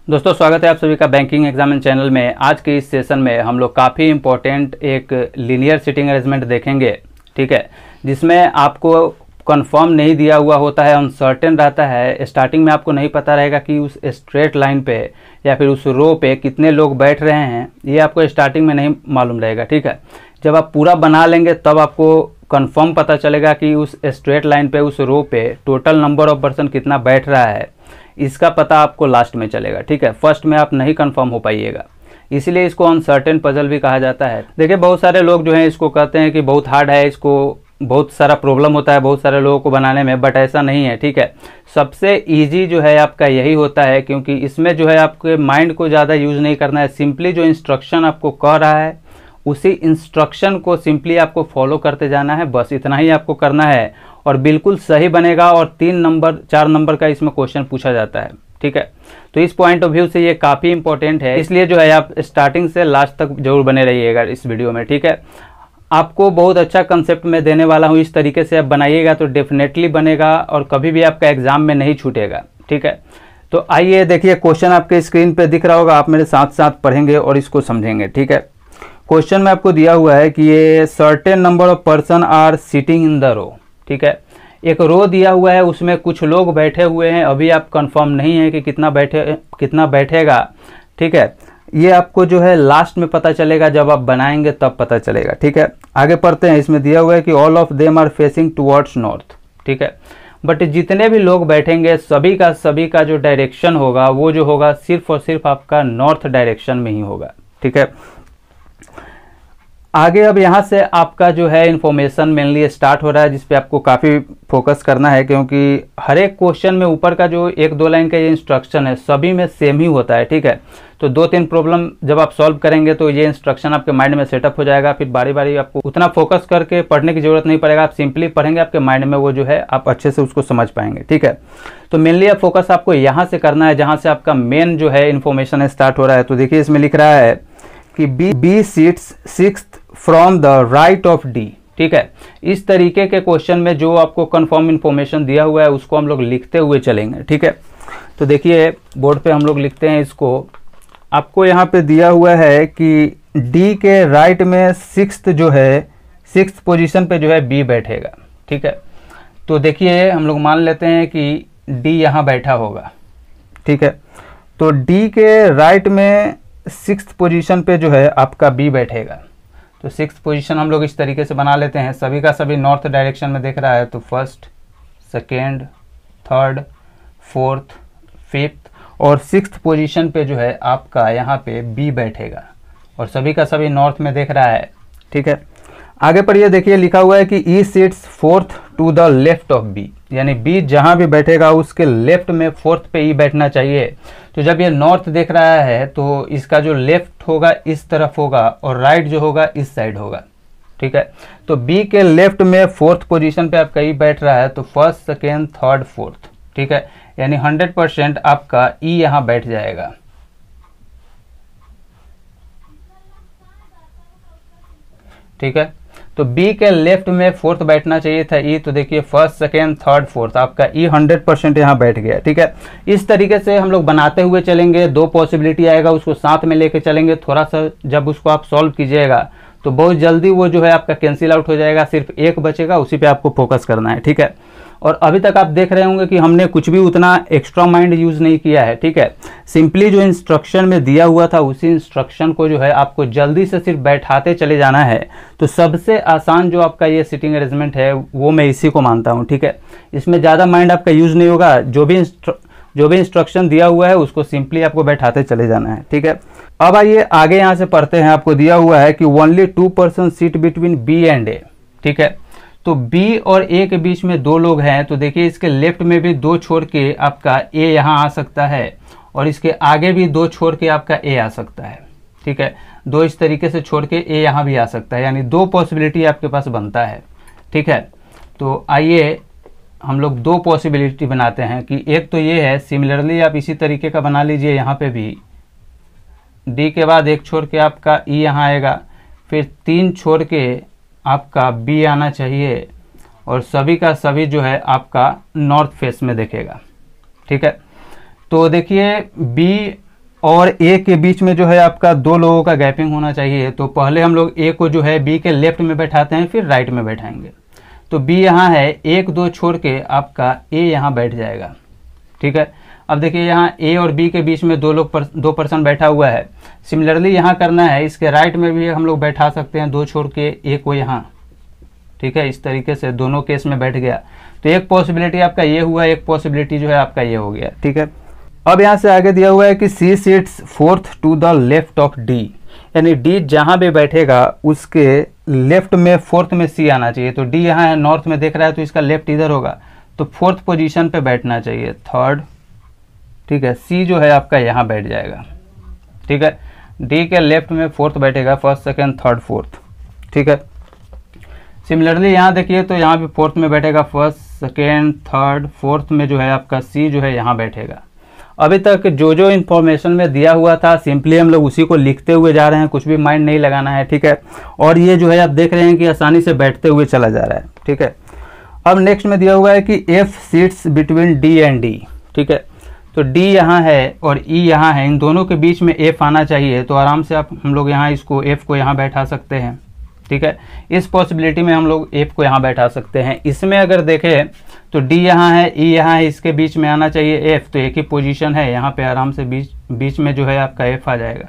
दोस्तों स्वागत है आप सभी का बैंकिंग एग्जामिन चैनल में। आज के इस सेशन में हम लोग काफ़ी इम्पोर्टेंट एक लीनियर सीटिंग अरेंजमेंट देखेंगे, ठीक है, जिसमें आपको कंफर्म नहीं दिया हुआ होता है, अनसर्टेन रहता है। स्टार्टिंग में आपको नहीं पता रहेगा कि उस स्ट्रेट लाइन पे या फिर उस रो पे कितने लोग बैठ रहे हैं, ये आपको स्टार्टिंग में नहीं मालूम रहेगा, ठीक है। जब आप पूरा बना लेंगे तब आपको कंफर्म पता चलेगा कि उस स्ट्रेट लाइन पे उस रो पे टोटल नंबर ऑफ पर्सन कितना बैठ रहा है। इसका पता आपको लास्ट में चलेगा, ठीक है। फर्स्ट में आप नहीं कंफर्म हो पाइएगा, इसीलिए इसको अनसर्टेन पजल भी कहा जाता है। देखिए बहुत सारे लोग जो हैं इसको कहते हैं कि बहुत हार्ड है, इसको बहुत सारा प्रॉब्लम होता है बहुत सारे लोगों को बनाने में, बट ऐसा नहीं है, ठीक है। सबसे इजी जो है आपका यही होता है, क्योंकि इसमें जो है आपके माइंड को ज़्यादा यूज़ नहीं करना है। सिंपली जो इंस्ट्रक्शन आपको कह रहा है उसी इंस्ट्रक्शन को सिंपली आपको फॉलो करते जाना है, बस इतना ही आपको करना है और बिल्कुल सही बनेगा। और 3 नंबर 4 नंबर का इसमें क्वेश्चन पूछा जाता है, ठीक है। तो इस पॉइंट ऑफ व्यू से ये काफ़ी इंपॉर्टेंट है, इसलिए जो है आप स्टार्टिंग से लास्ट तक जरूर बने रहिएगा इस वीडियो में, ठीक है। आपको बहुत अच्छा कंसेप्ट में देने वाला हूँ, इस तरीके से आप बनाइएगा तो डेफिनेटली बनेगा और कभी भी आपका एग्जाम में नहीं छूटेगा, ठीक है। तो आइए देखिए, क्वेश्चन आपके स्क्रीन पे दिख रहा होगा, आप मेरे साथ साथ पढ़ेंगे और इसको समझेंगे, ठीक है। क्वेश्चन में आपको दिया हुआ है कि ये certain number of person are sitting in the row, ठीक है। एक रो दिया हुआ है, उसमें कुछ लोग बैठे हुए हैं, अभी आप कंफर्म नहीं है कि कितना बैठेगा, ठीक है। ये आपको जो है लास्ट में पता चलेगा, जब आप बनाएंगे तब पता चलेगा, ठीक है। आगे पढ़ते हैं। इसमें दिया हुआ है कि all of them are facing towards north, ठीक है। बट जितने भी लोग बैठेंगे सभी का जो डायरेक्शन होगा वो जो होगा सिर्फ और सिर्फ आपका नॉर्थ डायरेक्शन में ही होगा, ठीक है। आगे अब यहाँ से आपका जो है इन्फॉर्मेशन मेनली स्टार्ट हो रहा है, जिसपे आपको काफ़ी फोकस करना है, क्योंकि हर एक क्वेश्चन में ऊपर का जो 1-2 लाइन का ये इंस्ट्रक्शन है सभी में सेम ही होता है, ठीक है। तो 2-3 प्रॉब्लम जब आप सॉल्व करेंगे तो ये इंस्ट्रक्शन आपके माइंड में सेटअप हो जाएगा, फिर बारी बारी आपको उतना फोकस करके पढ़ने की जरूरत नहीं पड़ेगा। आप सिंपली पढ़ेंगे, आपके माइंड में वो जो है आप अच्छे से उसको समझ पाएंगे, ठीक है। तो मेनली अब फोकस आपको यहाँ से करना है, जहाँ से आपका मेन जो है इन्फॉर्मेशन स्टार्ट हो रहा है। तो देखिए इसमें लिख रहा है कि B seats 6th from the right of D, ठीक है। इस तरीके के क्वेश्चन में जो आपको कंफर्म इन्फॉर्मेशन दिया हुआ है उसको हम लोग लिखते हुए चलेंगे, ठीक है। तो देखिए बोर्ड पे हम लोग लिखते हैं इसको। आपको यहाँ पे दिया हुआ है कि डी के राइट में 6th जो है 6th पोजीशन पे जो है बी बैठेगा, ठीक है। तो देखिए हम लोग मान लेते हैं कि डी यहाँ बैठा होगा, ठीक है। तो डी के राइट में 6th पोजीशन पे जो है आपका बी बैठेगा। तो 6th पोजीशन हम लोग इस तरीके से बना लेते हैं, सभी का सभी नॉर्थ डायरेक्शन में देख रहा है। तो 1st, 2nd, 3rd, 4th, 5th और 6th पोजीशन पे जो है आपका यहाँ पे बी बैठेगा और सभी का सभी नॉर्थ में देख रहा है, ठीक है। आगे पढ़िए, देखिए लिखा हुआ है कि E sits 4th to the left of B, यानी बी जहाँ भी बैठेगा उसके लेफ्ट में 4th पे ई बैठना चाहिए। तो जब ये नॉर्थ देख रहा है तो इसका जो लेफ्ट होगा इस तरफ होगा और राइट जो होगा इस साइड होगा, ठीक है। तो बी के लेफ्ट में 4th पोजीशन पे आपका ई बैठ रहा है, तो 1st, 2nd, 3rd, 4th, ठीक है। यानी 100% आपका ई यहाँ बैठ जाएगा, ठीक है। तो बी के लेफ्ट में 4th बैठना चाहिए था ई, तो देखिए 1st, 2nd, 3rd, 4th आपका ई 100% यहाँ बैठ गया, ठीक है। इस तरीके से हम लोग बनाते हुए चलेंगे, 2 पॉसिबिलिटी आएगा उसको साथ में लेके चलेंगे। थोड़ा सा जब उसको आप सॉल्व कीजिएगा तो बहुत जल्दी वो जो है आपका कैंसिल आउट हो जाएगा, सिर्फ एक बचेगा, उसी पे आपको फोकस करना है, ठीक है। और अभी तक आप देख रहे होंगे कि हमने कुछ भी उतना एक्स्ट्रा माइंड यूज़ नहीं किया है, ठीक है। सिंपली जो इंस्ट्रक्शन में दिया हुआ था उसी इंस्ट्रक्शन को जो है आपको जल्दी से सिर्फ बैठाते चले जाना है। तो सबसे आसान जो आपका ये सिटिंग अरेंजमेंट है वो मैं इसी को मानता हूँ, ठीक है। इसमें ज़्यादा माइंड आपका यूज़ नहीं होगा, जो भी इंस्ट्रक्शन दिया हुआ है उसको सिंपली आपको बैठाते चले जाना है, ठीक है। अब आइए आगे यहाँ से पढ़ते हैं। आपको दिया हुआ है कि only 2 person seat between B and A, ठीक है। तो बी और ए के बीच में 2 लोग हैं, तो देखिए इसके लेफ्ट में भी 2 छोड़ के आपका ए यहाँ आ सकता है और इसके आगे भी 2 छोड़ के आपका ए आ सकता है, ठीक है। 2 इस तरीके से छोड़ के ए यहाँ भी आ सकता है, यानी 2 पॉसिबिलिटी आपके पास बनता है, ठीक है। तो आइए हम लोग 2 पॉसिबिलिटी बनाते हैं कि एक तो ये है, सिमिलरली आप इसी तरीके का बना लीजिए। यहाँ पे भी डी के बाद 1 छोड़ के आपका ई यहाँ आएगा, फिर 3 छोड़ के आपका बी आना चाहिए और सभी का सभी जो है आपका नॉर्थ फेस में देखेगा, ठीक है। तो देखिए बी और ए के बीच में जो है आपका 2 लोगों का गैपिंग होना चाहिए। तो पहले हम लोग ए को जो है बी के लेफ्ट में बैठाते हैं, फिर राइट में बैठाएंगे। तो बी यहाँ है, 1 2 छोड़ के आपका ए यहाँ बैठ जाएगा, ठीक है। अब देखिए यहाँ ए और बी के बीच में 2 पर्सन बैठा हुआ है। सिमिलरली यहाँ करना है, इसके राइट में भी हम लोग बैठा सकते हैं 2 छोड़ के ए को यहाँ, ठीक है। इस तरीके से दोनों केस में बैठ गया। तो एक पॉसिबिलिटी आपका ये हुआ, एक पॉसिबिलिटी जो है आपका ये हो गया, ठीक है। अब यहाँ से आगे दिया हुआ है कि C seats 4th to the left of D, यानी डी जहाँ भी बैठेगा उसके लेफ्ट में 4th में सी आना चाहिए। तो डी यहाँ है, नॉर्थ में देख रहा है तो इसका लेफ्ट इधर होगा, तो 4th पोजीशन पे बैठना चाहिए, 3rd, ठीक है। सी जो है आपका यहाँ बैठ जाएगा, ठीक है। डी के लेफ्ट में 4th बैठेगा, 1st 2nd 3rd 4th, ठीक है। सिमिलरली यहाँ देखिए तो यहाँ भी 4th में बैठेगा, 1st 2nd 3rd 4th में जो है आपका सी जो है यहाँ बैठेगा। अभी तक जो जो इन्फॉर्मेशन में दिया हुआ था सिंपली हम लोग उसी को लिखते हुए जा रहे हैं, कुछ भी माइंड नहीं लगाना है, ठीक है। और ये जो है आप देख रहे हैं कि आसानी से बैठते हुए चला जा रहा है, ठीक है। अब नेक्स्ट में दिया हुआ है कि F seats between D and D, ठीक है। तो डी यहाँ है और ई यहाँ है, इन दोनों के बीच में एफ आना चाहिए। तो आराम से हम लोग यहाँ इसको एफ को यहाँ बैठा सकते हैं, ठीक है। इस पॉसिबिलिटी में हम लोग एफ को यहाँ बैठा सकते हैं। इसमें अगर देखें तो डी यहाँ है, ई यहाँ है, इसके बीच में आना चाहिए एफ, तो एक ही पोजीशन है, यहाँ पे आराम से बीच में जो है आपका एफ आ जाएगा,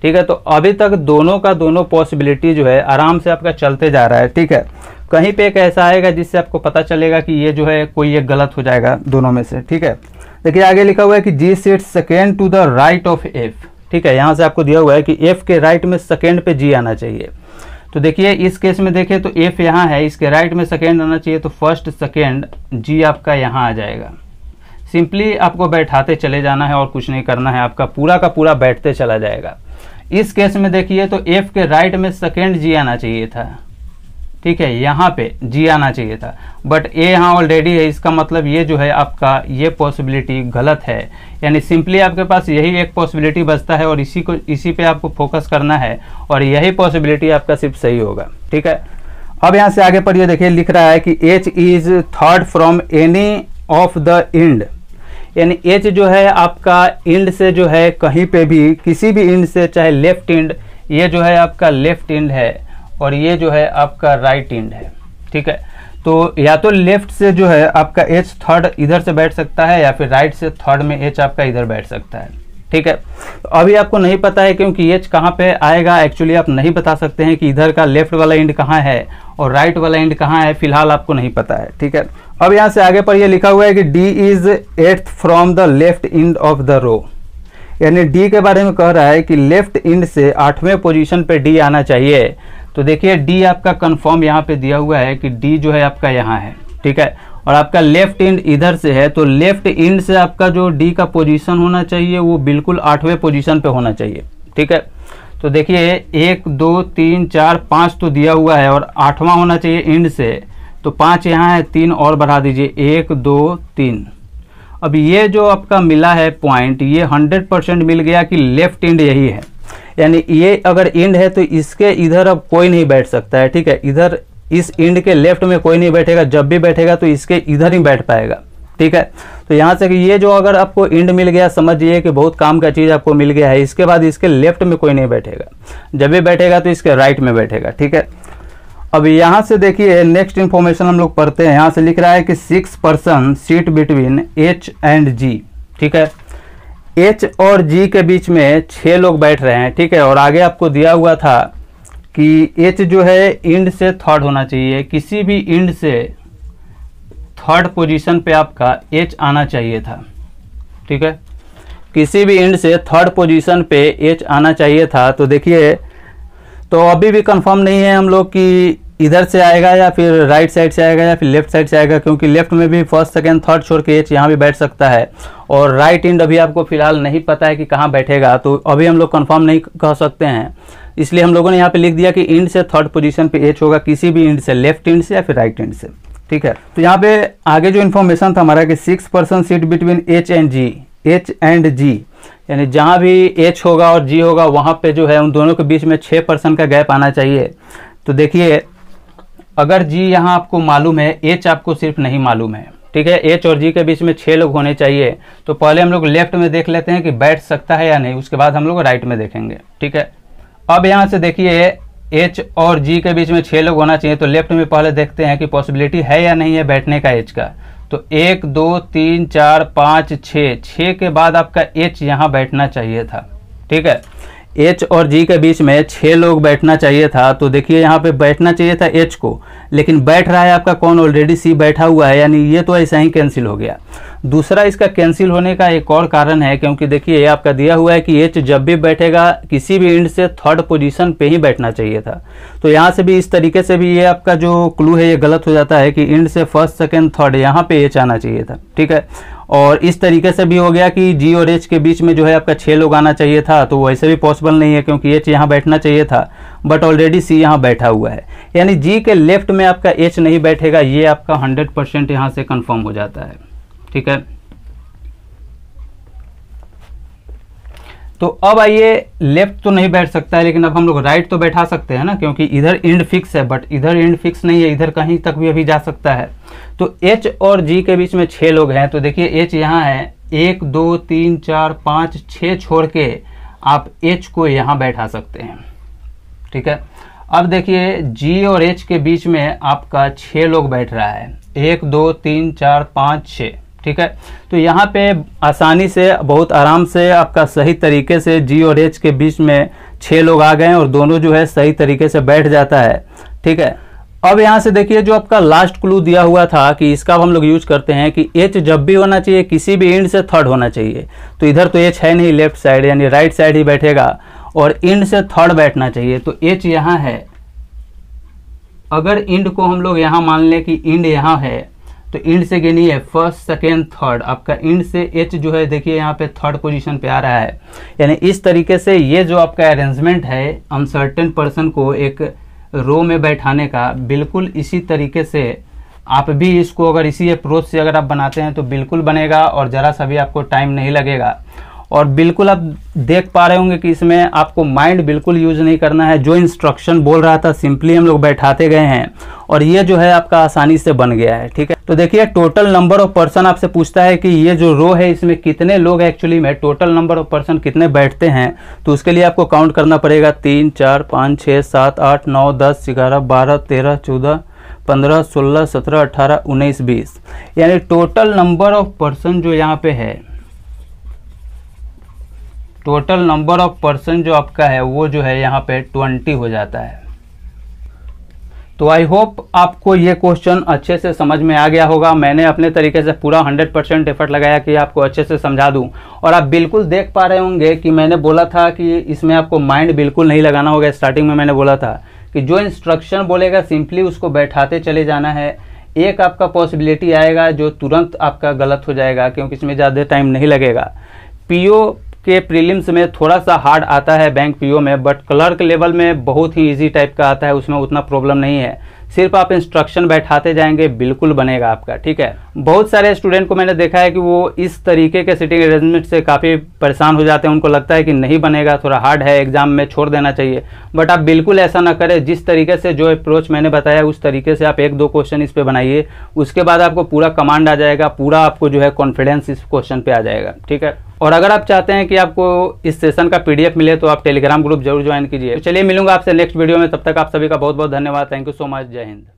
ठीक है। तो अभी तक दोनों का दोनों पॉसिबिलिटी जो है आराम से आपका चलते जा रहा है, ठीक है। कहीं पे एक ऐसा आएगा जिससे आपको पता चलेगा कि ये जो है कोई एक गलत हो जाएगा दोनों में से, ठीक है। देखिए आगे लिखा हुआ है कि G seats second to the right of F, ठीक है। यहाँ से आपको दिया हुआ है कि एफ के राइट में सेकेंड पे जी आना चाहिए। तो देखिए इस केस में देखें तो एफ यहाँ है, इसके राइट में सेकेंड आना चाहिए, तो 1st 2nd जी आपका यहाँ आ जाएगा। सिंपली आपको बैठाते चले जाना है और कुछ नहीं करना है, आपका पूरा का पूरा बैठते चला जाएगा। इस केस में देखिए तो एफ के राइट में 2nd जी आना चाहिए था, ठीक है, यहाँ पे जी आना चाहिए था, बट ए यहाँ ऑलरेडी है, इसका मतलब ये जो है आपका ये पॉसिबिलिटी गलत है। यानी सिंपली आपके पास यही एक पॉसिबिलिटी बचता है और इसी पे आपको फोकस करना है और यही पॉसिबिलिटी आपका सिर्फ सही होगा, ठीक है। अब यहाँ से आगे पढ़िए, देखिए लिख रहा है कि H is 3rd from any of the end, यानी एच जो है आपका इंड से जो है कहीं पे भी किसी भी इंड से, चाहे लेफ्ट इंड, ये जो है आपका लेफ्ट इंड है और ये जो है आपका राइट इंड है, ठीक है। तो या तो लेफ्ट से जो है आपका एच 3rd इधर से बैठ सकता है या फिर राइट से 3rd में एच आपका इधर बैठ सकता है, ठीक है। तो अभी आपको नहीं पता है क्योंकि एच कहाँ पे आएगा, एक्चुअली आप नहीं बता सकते हैं कि इधर का लेफ्ट वाला इंड कहाँ है और राइट वाला इंड कहाँ है, फिलहाल आपको नहीं पता है, ठीक है। अब यहाँ से आगे पर यह लिखा हुआ है कि D is 8th from the left end of the row, यानी डी के बारे में कह रहा है कि लेफ्ट इंड से 8वें पोजीशन पे डी आना चाहिए। तो देखिए डी आपका कंफर्म यहाँ पे दिया हुआ है कि डी जो है आपका यहाँ है, ठीक है, और आपका लेफ्ट इंड इधर से है, तो लेफ्ट इंड से आपका जो डी का पोजीशन होना चाहिए वो बिल्कुल 8वें पोजीशन पे होना चाहिए, ठीक है। तो देखिए 1 2 3 4 5 तो दिया हुआ है और 8वां होना चाहिए इंड से, तो 5 यहाँ है, 3 और बढ़ा दीजिए, 1 2 3। अब ये जो आपका मिला है पॉइंट, ये 100% मिल गया कि लेफ्ट इंड यही है, यानी ये अगर इंड है तो इसके इधर अब कोई नहीं बैठ सकता है, ठीक है। इधर इस इंड के लेफ्ट में कोई नहीं बैठेगा, जब भी बैठेगा तो इसके इधर ही बैठ पाएगा, ठीक है। तो यहाँ से ये जो अगर आपको इंड मिल गया, समझिए कि बहुत काम का चीज़ आपको मिल गया है। इसके बाद इसके लेफ्ट में कोई नहीं बैठेगा, जब भी बैठेगा तो इसके राइट में बैठेगा, ठीक है। अब यहाँ से देखिए नेक्स्ट इंफॉर्मेशन हम लोग पढ़ते हैं। यहाँ से लिख रहा है कि 6 person seat between H and G, ठीक है। एच और जी के बीच में 6 लोग बैठ रहे हैं, ठीक है। और आगे आपको दिया हुआ था कि एच जो है इंड से 3rd होना चाहिए, किसी भी इंड से 3rd पोजीशन पे आपका एच आना चाहिए था, ठीक है। किसी भी इंड से 3rd पोजीशन पे एच आना चाहिए था। तो देखिए तो अभी भी कंफर्म नहीं है हम लोग कि इधर से आएगा या फिर राइट साइड से आएगा या फिर लेफ्ट साइड से आएगा, क्योंकि लेफ्ट में भी 1st 2nd 3rd छोड़ के एच यहाँ भी बैठ सकता है और राइट इंड अभी आपको फिलहाल नहीं पता है कि कहाँ बैठेगा, तो अभी हम लोग कंफर्म नहीं कह सकते हैं। इसलिए हम लोगों ने यहाँ पे लिख दिया कि इंड से 3rd पोजीशन पे एच होगा, किसी भी इंड से, लेफ्ट इंड से या फिर राइट इंड से, ठीक है। तो यहाँ पे आगे जो इन्फॉर्मेशन था हमारा कि 6 person seat between H and G, यानी जहाँ भी एच होगा और जी होगा वहाँ पे जो है उन दोनों के बीच में 6 पर्सन का गैप आना चाहिए। तो देखिए अगर जी यहाँ आपको मालूम है, एच आपको सिर्फ नहीं मालूम है, ठीक है, एच और जी के बीच में 6 लोग होने चाहिए। तो पहले हम लोग लेफ्ट में देख लेते हैं कि बैठ सकता है या नहीं, उसके बाद हम लोग राइट में देखेंगे। ठीक है, अब यहाँ से देखिए एच और जी के बीच में 6 लोग होना चाहिए, तो लेफ्ट में पहले देखते हैं कि पॉसिबिलिटी है या नहीं है बैठने का एच का। तो 1 2 3 4 5 6 के बाद आपका एच यहाँ बैठना चाहिए था। ठीक है, एच और जी के बीच में 6 लोग बैठना चाहिए था। तो देखिए यहाँ पे बैठना चाहिए था एच को, लेकिन बैठ रहा है आपका कौन, ऑलरेडी सी बैठा हुआ है, यानी ये तो ऐसा ही कैंसिल हो गया। दूसरा इसका कैंसिल होने का एक और कारण है, क्योंकि देखिए ये आपका दिया हुआ है कि एच जब भी बैठेगा किसी भी इंड से थर्ड पोजीशन पे ही बैठना चाहिए था। तो यहाँ से भी इस तरीके से भी ये आपका जो क्लू है ये गलत हो जाता है कि इंड से फर्स्ट सेकेंड थर्ड यहाँ पे एच आना चाहिए था। ठीक है, और इस तरीके से भी हो गया कि जी और एच के बीच में जो है आपका 6 लोग आना चाहिए था, तो वैसे भी पॉसिबल नहीं है क्योंकि एच यहाँ बैठना चाहिए था, बट ऑलरेडी सी यहाँ बैठा हुआ है, यानी जी के लेफ्ट में आपका एच नहीं बैठेगा। ये आपका 100% यहाँ से कंफर्म हो जाता है। ठीक है, तो अब आइए, लेफ्ट तो नहीं बैठ सकता है, लेकिन अब हम लोग राइट तो बैठा सकते हैं ना, क्योंकि इधर इंड फिक्स है, बट इधर इंड फिक्स नहीं है, इधर कहीं तक भी अभी जा सकता है। तो एच और जी के बीच में 6 लोग हैं, तो देखिए एच यहाँ है, 1 2 3 4 5 6 छोड़ के आप एच को यहाँ बैठा सकते हैं। ठीक है, अब देखिए जी और एच के बीच में आपका 6 लोग बैठ रहा है, 1 2 3 4 5 6। ठीक है, तो यहाँ पे आसानी से बहुत आराम से आपका सही तरीके से जी और एच के बीच में 6 लोग आ गए और दोनों जो है सही तरीके से बैठ जाता है। ठीक है, अब यहाँ से देखिए जो आपका लास्ट क्लू दिया हुआ था कि इसका हम लोग यूज करते हैं कि एच जब भी होना चाहिए किसी भी इंड से थर्ड होना चाहिए। तो इधर तो एच है नहीं लेफ्ट साइड, यानी राइट साइड ही बैठेगा और इंड से थर्ड बैठना चाहिए। तो एच यहाँ है, अगर इंड को हम लोग यहाँ मान लें कि इंड यहाँ है, तो इंड से गिनिए फर्स्ट सेकेंड थर्ड, आपका इंड से एच जो है देखिए यहाँ पे थर्ड पोजीशन पे आ रहा है। यानी इस तरीके से ये जो आपका अरेंजमेंट है अनसर्टेन पर्सन को एक रो में बैठाने का, बिल्कुल इसी तरीके से आप भी इसको अगर इसी अप्रोच से अगर आप बनाते हैं तो बिल्कुल बनेगा और ज़रा सा भी आपको टाइम नहीं लगेगा। और बिल्कुल आप देख पा रहे होंगे कि इसमें आपको माइंड बिल्कुल यूज नहीं करना है, जो इंस्ट्रक्शन बोल रहा था सिंपली हम लोग बैठाते गए हैं और ये जो है आपका आसानी से बन गया है। ठीक है, तो देखिए टोटल नंबर ऑफ पर्सन आपसे पूछता है कि ये जो रो है इसमें कितने लोग एक्चुअली में टोटल नंबर ऑफ पर्सन कितने बैठते हैं। तो उसके लिए आपको काउंट करना पड़ेगा 3 4 5 6 7 8 9 10 11 12 13 14 15 16 17 18 19 20, यानी टोटल नंबर ऑफ पर्सन जो यहाँ पे है, टोटल नंबर ऑफ पर्सन जो आपका है वो जो है यहाँ पे 20 हो जाता है। तो आई होप आपको ये क्वेश्चन अच्छे से समझ में आ गया होगा। मैंने अपने तरीके से पूरा 100% एफर्ट लगाया कि आपको अच्छे से समझा दूं, और आप बिल्कुल देख पा रहे होंगे कि मैंने बोला था कि इसमें आपको माइंड बिल्कुल नहीं लगाना होगा। स्टार्टिंग में मैंने बोला था कि जो इंस्ट्रक्शन बोलेगा सिंपली उसको बैठाते चले जाना है। एक आपका पॉसिबिलिटी आएगा जो तुरंत आपका गलत हो जाएगा, क्योंकि इसमें ज़्यादा टाइम नहीं लगेगा। पीओ के प्रीलिम्स में थोड़ा सा हार्ड आता है बैंक पीओ में, बट क्लर्क लेवल में बहुत ही इजी टाइप का आता है, उसमें उतना प्रॉब्लम नहीं है। सिर्फ आप इंस्ट्रक्शन बैठाते जाएंगे बिल्कुल बनेगा आपका। ठीक है, बहुत सारे स्टूडेंट को मैंने देखा है कि वो इस तरीके के सिटिंग अरेंजमेंट से काफ़ी परेशान हो जाते हैं, उनको लगता है कि नहीं बनेगा, थोड़ा हार्ड है, एग्जाम में छोड़ देना चाहिए। बट आप बिल्कुल ऐसा ना करें, जिस तरीके से जो अप्रोच मैंने बताया उस तरीके से आप 1-2 क्वेश्चन इस पर बनाइए, उसके बाद आपको पूरा कमांड आ जाएगा, पूरा आपको जो है कॉन्फिडेंस इस क्वेश्चन पे आ जाएगा। ठीक है, और अगर आप चाहते हैं कि आपको इस सेशन का PDF मिले तो आप टेलीग्राम ग्रुप जरूर ज्वाइन कीजिए। चलिए मिलूंगा आपसे नेक्स्ट वीडियो में, तब तक आप सभी का बहुत बहुत धन्यवाद। Thank you so much. जय हिंद।